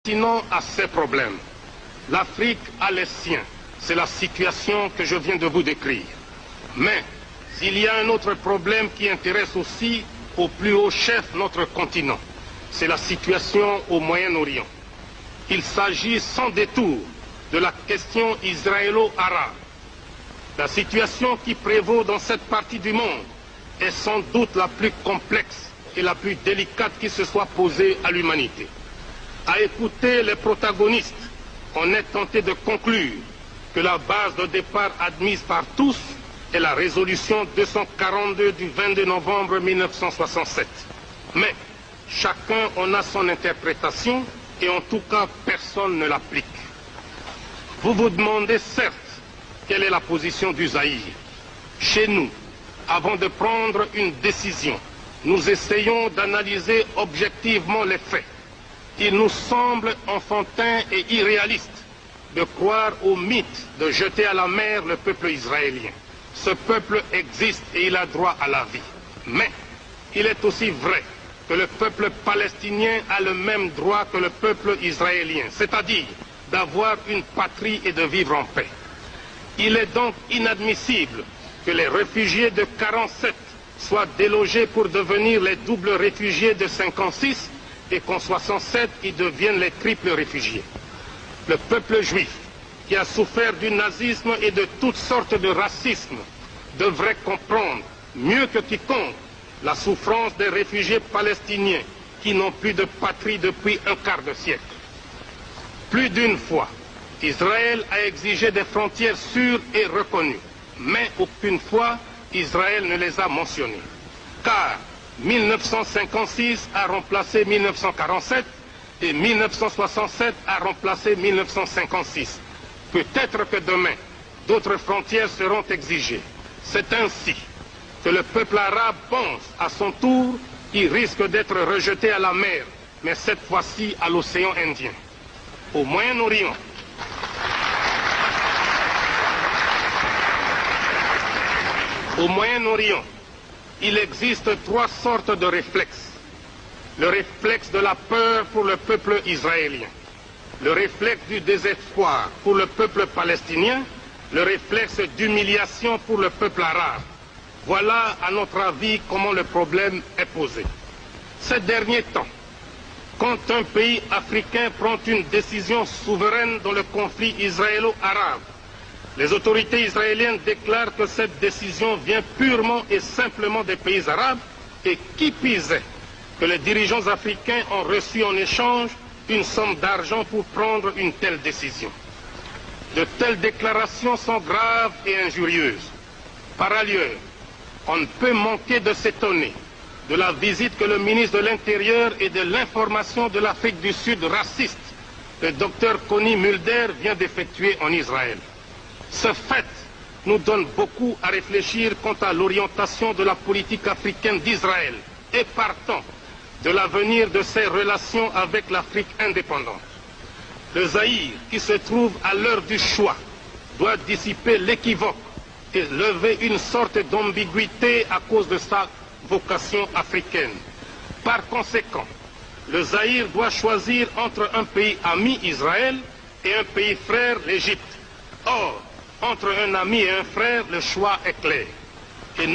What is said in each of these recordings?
continent a ses problèmes. L'Afrique a les siens. C'est la situation que je viens de vous décrire. Mais il y a un autre problème qui intéresse aussi au plus haut chef notre continent. C'est la situation au Moyen-Orient. Il s'agit sans détour de la question israélo-arabe. La situation qui prévaut dans cette partie du monde est sans doute la plus complexe et la plus délicate qui se soit posée à l'humanité. À écouter les protagonistes, on est tenté de conclure que la base de départ admise par tous est la résolution 242 du 22 novembre 1967. Mais chacun en a son interprétation et en tout cas personne ne l'applique. Vous vous demandez certes quelle est la position du Zaïre. Chez nous, avant de prendre une décision, nous essayons d'analyser objectivement les faits. Il nous semble enfantin et irréaliste de croire au mythe de jeter à la mer le peuple israélien. Ce peuple existe et il a droit à la vie. Mais il est aussi vrai que le peuple palestinien a le même droit que le peuple israélien, c'est-à-dire d'avoir une patrie et de vivre en paix. Il est donc inadmissible que les réfugiés de 47 soient délogés pour devenir les doubles réfugiés de 56 et qu'en 67, ils deviennent les triples réfugiés. Le peuple juif, qui a souffert du nazisme et de toutes sortes de racisme, devrait comprendre, mieux que quiconque, la souffrance des réfugiés palestiniens qui n'ont plus de patrie depuis un quart de siècle. Plus d'une fois, Israël a exigé des frontières sûres et reconnues, mais aucune fois Israël ne les a mentionnées. Car 1956 a remplacé 1947 et 1967 a remplacé 1956. Peut-être que demain, d'autres frontières seront exigées. C'est ainsi que le peuple arabe pense à son tour qu'il risque d'être rejeté à la mer, mais cette fois-ci à l'océan Indien. Au Moyen-Orient, il existe trois sortes de réflexes. Le réflexe de la peur pour le peuple israélien, le réflexe du désespoir pour le peuple palestinien, le réflexe d'humiliation pour le peuple arabe. Voilà, à notre avis, comment le problème est posé. Ces derniers temps, quand un pays africain prend une décision souveraine dans le conflit israélo-arabe, les autorités israéliennes déclarent que cette décision vient purement et simplement des pays arabes et qui pisait que les dirigeants africains ont reçu en échange une somme d'argent pour prendre une telle décision. De telles déclarations sont graves et injurieuses. Par ailleurs, on ne peut manquer de s'étonner de la visite que le ministre de l'Intérieur et de l'Information de l'Afrique du Sud raciste, le docteur Connie Mulder, vient d'effectuer en Israël. Ce fait nous donne beaucoup à réfléchir quant à l'orientation de la politique africaine d'Israël et partant de l'avenir de ses relations avec l'Afrique indépendante. Le Zaïre, qui se trouve à l'heure du choix, doit dissiper l'équivoque et lever une sorte d'ambiguïté à cause de sa vocation africaine. Par conséquent, le Zaïre doit choisir entre un pays ami, Israël, et un pays frère, l'Égypte. Or, entre un ami et un frère, le choix est clair. Et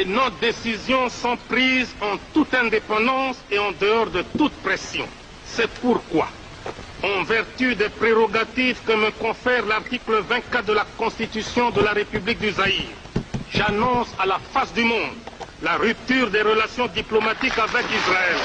nos décisions sont prises en toute indépendance et en dehors de toute pression. C'est pourquoi, en vertu des prérogatives que me confère l'article 24 de la Constitution de la République du Zaïre, j'annonce à la face du monde la rupture des relations diplomatiques avec Israël.